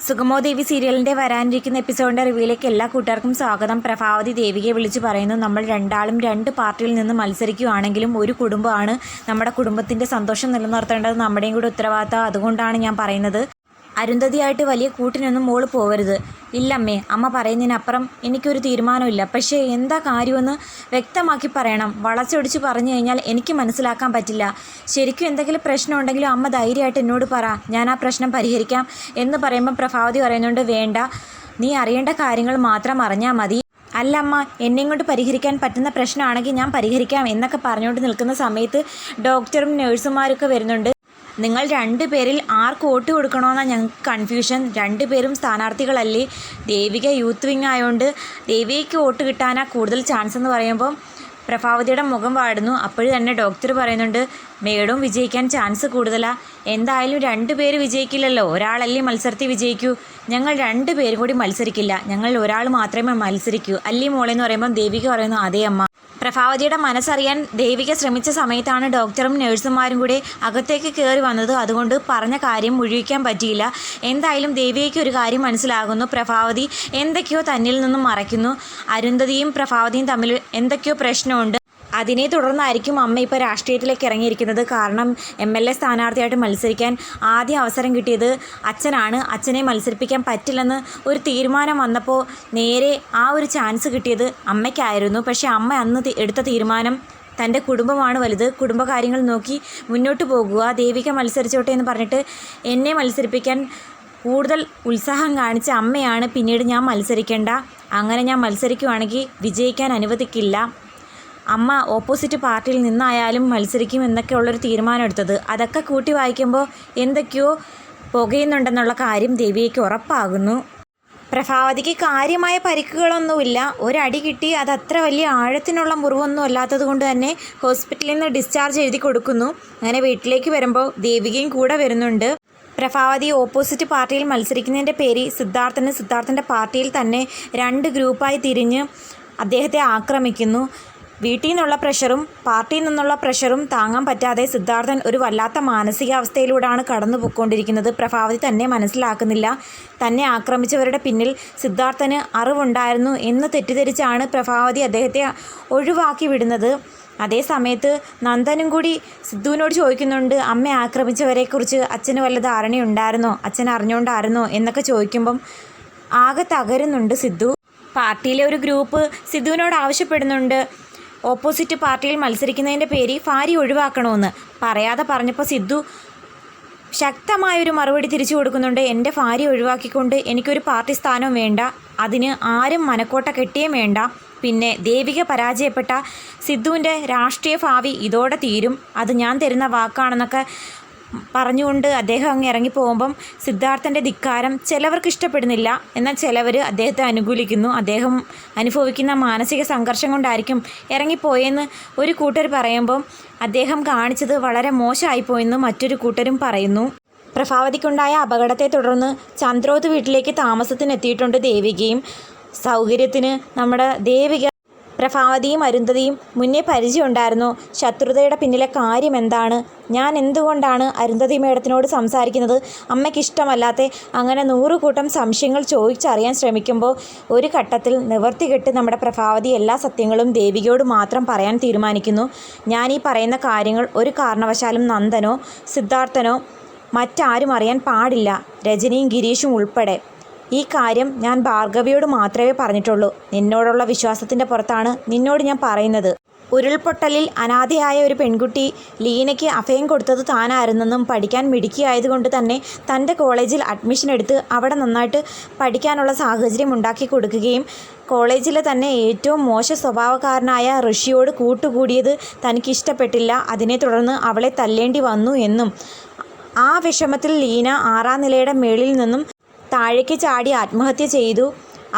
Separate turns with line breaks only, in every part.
സുഗമോ ദേവി സീരിയലിൻ്റെ വരാനിരിക്കുന്ന എപ്പിസോഡിൻ്റെ റിവ്യൂയിലേക്ക് എല്ലാ കൂട്ടുകാർക്കും സ്വാഗതം. പ്രഭാവതി ദേവികയെ വിളിച്ച് പറയുന്നു, നമ്മൾ രണ്ടാളും രണ്ട് പാർട്ടിയിൽ നിന്ന് മത്സരിക്കുകയാണെങ്കിലും ഒരു കുടുംബമാണ്. നമ്മുടെ കുടുംബത്തിൻ്റെ സന്തോഷം നിലനിർത്തേണ്ടത് നമ്മുടെയും കൂടെ ഉത്തരവാദിത്തം. അതുകൊണ്ടാണ് ഞാൻ പറയുന്നത്. അരുന്ധതിയായിട്ട് വലിയ കൂട്ടിനൊന്നും മോള് പോവരുത്. ഇല്ലമ്മേ, അമ്മ പറയുന്നതിനപ്പുറം എനിക്കൊരു തീരുമാനമില്ല. പക്ഷേ എന്താ കാര്യമെന്ന് വ്യക്തമാക്കി പറയണം. വളച്ചൊടിച്ച് പറഞ്ഞു കഴിഞ്ഞാൽ എനിക്ക് മനസ്സിലാക്കാൻ പറ്റില്ല. ശരിക്കും എന്തെങ്കിലും പ്രശ്നം ഉണ്ടെങ്കിലും അമ്മ ധൈര്യമായിട്ട് എന്നോട് പറ, ഞാൻ ആ പ്രശ്നം പരിഹരിക്കാം എന്ന് പറയുമ്പം പ്രഭാവതി പറയുന്നുണ്ട്, വേണ്ട, നീ അറിയേണ്ട കാര്യങ്ങൾ മാത്രം അറിഞ്ഞാൽ മതി. അല്ല അമ്മ, എന്നെയും കൊണ്ട് പരിഹരിക്കാൻ പറ്റുന്ന പ്രശ്നമാണെങ്കിൽ ഞാൻ പരിഹരിക്കാം എന്നൊക്കെ പറഞ്ഞുകൊണ്ട് നിൽക്കുന്ന സമയത്ത് ഡോക്ടറും നഴ്സുമാരൊക്കെ വരുന്നുണ്ട്. നിങ്ങൾ രണ്ടുപേരിൽ ആർക്ക് വോട്ട് കൊടുക്കണമെന്നാണ് ഞങ്ങൾക്ക് കൺഫ്യൂഷൻ. രണ്ടുപേരും സ്ഥാനാർത്ഥികളല്ലേ. ദേവിക യൂത്ത് വിങ് ആയതുകൊണ്ട് ദേവികയ്ക്ക് വോട്ട് കിട്ടാനാണ് കൂടുതൽ ചാൻസ് എന്ന് പറയുമ്പം പ്രഭാവതിയുടെ മുഖം വാടുന്നു. അപ്പോഴും തന്നെ ഡോക്ടർ പറയുന്നുണ്ട്, മേഡവും വിജയിക്കാൻ ചാൻസ് കൂടുതലാണ്. എന്തായാലും രണ്ടുപേര് വിജയിക്കില്ലല്ലോ, ഒരാളല്ലേ മത്സരത്തിൽ വിജയിക്കൂ. ഞങ്ങൾ രണ്ടുപേരും കൂടി മത്സരിക്കില്ല, ഞങ്ങൾ ഒരാൾ മാത്രമേ മത്സരിക്കൂ അല്ലേ മോളെന്ന് പറയുമ്പം ദേവിക പറയുന്നു, അതേ അമ്മ. പ്രഭാവതിയുടെ മനസ്സറിയാൻ ദേവിക ശ്രമിച്ച സമയത്താണ് ഡോക്ടറും നഴ്സുമാരും കൂടി അകത്തേക്ക് കയറി വന്നത്. അതുകൊണ്ട് പറഞ്ഞ കാര്യം മുഴുവിക്കാൻ പറ്റിയില്ല. എന്തായാലും ദേവികയ്ക്ക് ഒരു കാര്യം മനസ്സിലാകുന്നു, പ്രഭാവതി എന്തൊക്കെയോ തന്നിൽ നിന്നും മറയ്ക്കുന്നു. അരുന്ധതിയും പ്രഭാവതിയും തമ്മിൽ എന്തൊക്കെയോ പ്രശ്നമുണ്ട്. അതിനെ തുടർന്നായിരിക്കും അമ്മ ഇപ്പോൾ രാഷ്ട്രീയത്തിലേക്ക് ഇറങ്ങിയിരിക്കുന്നത്. കാരണം MLA സ്ഥാനാർത്ഥിയായിട്ട് മത്സരിക്കാൻ ആദ്യം അവസരം കിട്ടിയത് അച്ഛനാണ്. അച്ഛനെ മത്സരിപ്പിക്കാൻ പറ്റില്ലെന്ന് ഒരു തീരുമാനം വന്നപ്പോൾ നേരെ ആ ഒരു ചാൻസ് കിട്ടിയത് അമ്മയ്ക്കായിരുന്നു. പക്ഷേ അമ്മ അന്ന് എടുത്ത തീരുമാനം തൻ്റെ കുടുംബമാണ് വലുത്, കുടുംബകാര്യങ്ങൾ നോക്കി മുന്നോട്ട് പോകുക, ദേവിക മത്സരിച്ചോട്ടെ എന്ന് പറഞ്ഞിട്ട് എന്നെ മത്സരിപ്പിക്കാൻ കൂടുതൽ ഉത്സാഹം കാണിച്ച അമ്മയാണ് പിന്നീട് ഞാൻ മത്സരിക്കേണ്ട, അങ്ങനെ ഞാൻ മത്സരിക്കുവാണെങ്കിൽ വിജയിക്കാൻ അനുവദിക്കില്ല, അമ്മ ഓപ്പോസിറ്റ് പാർട്ടിയിൽ നിന്നായാലും മത്സരിക്കും എന്നൊക്കെയുള്ളൊരു തീരുമാനം എടുത്തത്. അതൊക്കെ കൂട്ടി വായിക്കുമ്പോൾ എന്തൊക്കെയോ പുകയുന്നുണ്ടെന്നുള്ള കാര്യം ദേവികയ്ക്ക് ഉറപ്പാകുന്നു. പ്രഭാവതിക്ക് കാര്യമായ പരിക്കുകളൊന്നുമില്ല. ഒരടി കിട്ടി, അത് അത്ര വലിയ ആഴത്തിനുള്ള മുറിവൊന്നും അല്ലാത്തത് കൊണ്ട് തന്നെ ഹോസ്പിറ്റലിൽ നിന്ന് ഡിസ്ചാർജ് എഴുതി കൊടുക്കുന്നു. അങ്ങനെ വീട്ടിലേക്ക് വരുമ്പോൾ ദേവികയും കൂടെ വരുന്നുണ്ട്. പ്രഭാവതി ഓപ്പോസിറ്റ് പാർട്ടിയിൽ മത്സരിക്കുന്നതിൻ്റെ പേരിൽ സിദ്ധാർത്ഥൻ്റെ പാർട്ടിയിൽ തന്നെ രണ്ട് ഗ്രൂപ്പായി തിരിഞ്ഞ് അദ്ദേഹത്തെ ആക്രമിക്കുന്നു. വീട്ടിൽ നിന്നുള്ള പ്രഷറും പാർട്ടിയിൽ നിന്നുള്ള പ്രഷറും താങ്ങാൻ പറ്റാതെ സിദ്ധാർത്ഥൻ ഒരു വല്ലാത്ത മാനസികാവസ്ഥയിലൂടെയാണ് കടന്നു പോയിക്കൊണ്ടിരിക്കുന്നത്. പ്രഭാവതി തന്നെ മനസ്സിലാക്കുന്നില്ല. തന്നെ ആക്രമിച്ചവരുടെ പിന്നിൽ സിദ്ധാർത്ഥന് അറിവുണ്ടായിരുന്നു എന്ന് തെറ്റിദ്ധരിച്ചാണ് പ്രഭാവതി അദ്ദേഹത്തെ ഒഴിവാക്കി വിടുന്നത്. അതേ സമയത്ത് നന്ദനും കൂടി സിദ്ധുവിനോട് ചോദിക്കുന്നുണ്ട്, അമ്മ ആക്രമിച്ചവരെക്കുറിച്ച് അച്ഛന് വല്ല ധാരണയുണ്ടായിരുന്നോ, അച്ഛൻ അറിഞ്ഞുകൊണ്ടായിരുന്നോ എന്നൊക്കെ ചോദിക്കുമ്പം ആകെ തകരുന്നുണ്ട് സിദ്ധു. പാർട്ടിയിലെ ഒരു ഗ്രൂപ്പ് സിദ്ധുവിനോട് ആവശ്യപ്പെടുന്നുണ്ട്, ഓപ്പോസിറ്റ് പാർട്ടിയിൽ മത്സരിക്കുന്നതിൻ്റെ പേരിൽ ഭാര്യ ഒഴിവാക്കണമെന്ന്. പറയാതെ പറഞ്ഞപ്പോൾ സിദ്ധു ശക്തമായൊരു മറുപടി തിരിച്ചു കൊടുക്കുന്നുണ്ട്, എൻ്റെ ഭാര്യ ഒഴിവാക്കിക്കൊണ്ട് എനിക്കൊരു പാർട്ടി സ്ഥാനവും വേണ്ട, അതിന് ആരും മനക്കോട്ട കെട്ടിയും വേണ്ട, പിന്നെ ദേവിക പരാജയപ്പെട്ട സിദ്ധുവിൻ്റെ രാഷ്ട്രീയ ഭാവി ഇതോടെ തീരും, അത് ഞാൻ തരുന്ന വാക്കാണെന്നൊക്കെ പറഞ്ഞുകൊണ്ട് അദ്ദേഹം അങ്ങ് ഇറങ്ങിപ്പോകുമ്പം സിദ്ധാർത്ഥൻ്റെ ധിക്കാരം ചിലവർക്ക് ഇഷ്ടപ്പെടുന്നില്ല, എന്നാൽ ചിലവർ അദ്ദേഹത്തെ അനുകൂലിക്കുന്നു. അദ്ദേഹം അനുഭവിക്കുന്ന മാനസിക സംഘർഷം കൊണ്ടായിരിക്കും ഇറങ്ങിപ്പോയെന്ന് ഒരു കൂട്ടർ പറയുമ്പം അദ്ദേഹം കാണിച്ചത് വളരെ മോശമായിപ്പോയെന്ന് മറ്റൊരു കൂട്ടരും പറയുന്നു. പ്രഭാവതിക്കുണ്ടായ അപകടത്തെ തുടർന്ന് ചന്ദ്രോത്ത് വീട്ടിലേക്ക് താമസത്തിനെത്തിയിട്ടുണ്ട് ദേവികയും. സൗകര്യത്തിന് നമ്മുടെ ദേവിക പ്രഭാവതിയും അരുന്ധതിയും മുന്നേ പരിചയമുണ്ടായിരുന്നു. ശത്രുതയുടെ പിന്നിലെ കാര്യം എന്താണ്, ഞാൻ എന്തുകൊണ്ടാണ് അരുന്ധതി മേഡത്തിനോട് സംസാരിക്കുന്നത്, അമ്മയ്ക്ക് ഇഷ്ടമല്ലാത്ത അങ്ങനെ 100 കൂട്ടം സംശയങ്ങൾ ചോദിച്ചറിയാൻ ശ്രമിക്കുമ്പോൾ ഒരു ഘട്ടത്തിൽ നിവർത്തികെട്ട് നമ്മുടെ പ്രഭാവതി എല്ലാ സത്യങ്ങളും ദേവികയോട് മാത്രം പറയാൻ തീരുമാനിക്കുന്നു. ഞാൻ ഈ പറയുന്ന കാര്യങ്ങൾ ഒരു കാരണവശാലും നന്ദനോ സിദ്ധാർത്ഥനോ മറ്റാരും അറിയാൻ പാടില്ല, രജനിയും ഗിരീഷും ഉൾപ്പെടെ. ഈ കാര്യം ഞാൻ ഭാർഗവിയോട് മാത്രമേ പറഞ്ഞിട്ടുള്ളൂ. നിന്നോടുള്ള വിശ്വാസത്തിൻ്റെ പുറത്താണ് നിന്നോട് ഞാൻ പറയുന്നത്. ഉരുൾപൊട്ടലിൽ അനാഥയായ ഒരു പെൺകുട്ടി ലീനയ്ക്ക് അഭയം കൊടുത്തത് താനായിരുന്നെന്നും പഠിക്കാൻ മിടുക്കിയായതുകൊണ്ട് തന്നെ തൻ്റെ കോളേജിൽ അഡ്മിഷൻ എടുത്ത് അവിടെ നന്നായിട്ട് പഠിക്കാനുള്ള സാഹചര്യം ഉണ്ടാക്കി കൊടുക്കുകയും കോളേജിലെ തന്നെ ഏറ്റവും മോശ സ്വഭാവക്കാരനായ ഋഷിയോട് കൂട്ടുകൂടിയത് തനിക്കിഷ്ടപ്പെട്ടില്ല, അതിനെ തുടർന്ന് അവളെ തല്ലേണ്ടി വന്നു എന്നും ആ വിഷമത്തിൽ ലീന 6ാം നിലയുടെ മേളിൽ നിന്നും താഴേക്ക് ചാടി ആത്മഹത്യ ചെയ്തു.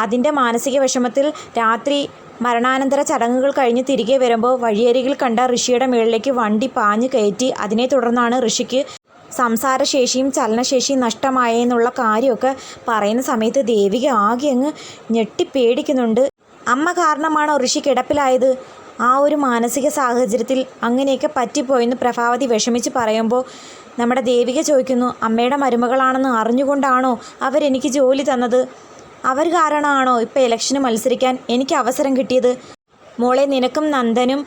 അതിൻ്റെ മാനസിക വിഷമത്തിൽ രാത്രി മരണാനന്തര ചടങ്ങുകൾ കഴിഞ്ഞ് തിരികെ വരുമ്പോൾ വഴിയരികിൽ കണ്ട ഋഷിയുടെ മുകളിലേക്ക് വണ്ടി പാഞ്ഞു കയറ്റി. അതിനെ തുടർന്നാണ് ഋഷിക്ക് സംസാരശേഷിയും ചലനശേഷിയും നഷ്ടമായെന്നുള്ള കാര്യമൊക്കെ പറയുന്ന സമയത്ത് ദേവിക ആകെ അങ്ങ് ഞെട്ടിപ്പേടിക്കുന്നുണ്ട്. അമ്മ കാരണമാണോ ഋഷി കിടപ്പിലായത്? ആ ഒരു മാനസിക സാഹചര്യത്തിൽ അങ്ങനെയൊക്കെ പറ്റിപ്പോയെന്ന് പ്രഭാവതി വിഷമിച്ച് പറയുമ്പോൾ നമ്മുടെ ദേവിക ചോദിക്കുന്നു, അമ്മയുടെ മരുമകളാണെന്ന് അറിഞ്ഞുകൊണ്ടാണോ അവരെനിക്ക് ജോലി തന്നത്? അവർ കാരണമാണോ ഇപ്പോൾ ഇലക്ഷന് മത്സരിക്കാൻ എനിക്ക് അവസരം കിട്ടിയത്? മോളെ, നിനക്കും നന്ദനും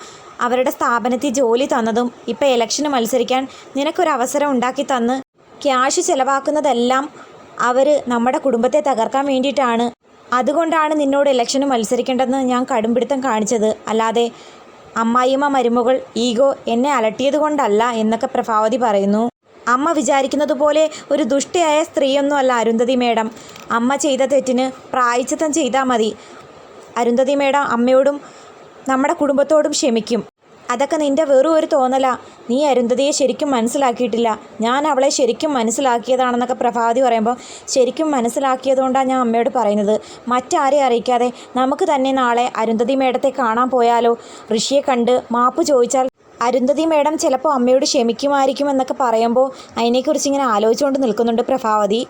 അവരുടെ സ്ഥാപനത്തിൽ ജോലി തന്നതും ഇപ്പോൾ ഇലക്ഷന് മത്സരിക്കാൻ നിനക്കൊരവസരം ഉണ്ടാക്കി തന്ന് ക്യാഷ് ചിലവാക്കുന്നതെല്ലാം അവർ നമ്മുടെ കുടുംബത്തെ തകർക്കാൻ വേണ്ടിയിട്ടാണ്. അതുകൊണ്ടാണ് നിന്നോട് ഇലക്ഷന് മത്സരിക്കേണ്ടെന്ന് ഞാൻ കടുംപിടുത്തം കാണിച്ചത്. അല്ലാതെ അമ്മായിയമ്മ മരുമകൾ ഈഗോ എന്നെ അലട്ടിയത് കൊണ്ടല്ല എന്നൊക്കെ പ്രഭാവതി പറയുന്നു. അമ്മ വിചാരിക്കുന്നത് പോലെ ഒരു ദുഷ്ടയായ സ്ത്രീയൊന്നും അല്ല അരുന്ധതി മേഡം. അമ്മ ചെയ്ത തെറ്റിന് പ്രായശ്ചിത്തം ചെയ്താൽ മതി. അരുന്ധതി മേഡം അമ്മയോടും നമ്മുടെ കുടുംബത്തോടും ക്ഷമിക്കും. അതൊക്കെ നിൻ്റെ വെറും ഒരു തോന്നലാ. നീ അരുന്ധതിയെ ശരിക്കും മനസ്സിലാക്കിയിട്ടില്ല. ഞാൻ അവളെ ശരിക്കും മനസ്സിലാക്കിയതാണെന്നൊക്കെ പ്രഭാവതി പറയുമ്പോൾ, ശരിക്കും മനസ്സിലാക്കിയതുകൊണ്ടാണ് ഞാൻ അമ്മയോട് പറയുന്നത്. മറ്റാരെയും അറിയിക്കാതെ നമുക്ക് തന്നെ നാളെ അരുന്ധതി മേഡത്തെ കാണാൻ പോയാലോ? ഋഷിയെ കണ്ട് മാപ്പ് ചോദിച്ചാൽ അരുന്ധതി മേഡം ചിലപ്പോൾ അമ്മയോട് ക്ഷമിക്കുമായിരിക്കും എന്നൊക്കെ പറയുമ്പോൾ അതിനെക്കുറിച്ച് ഇങ്ങനെ ആലോചിച്ചുകൊണ്ട് നിൽക്കുന്നുണ്ട് പ്രഭാവതി.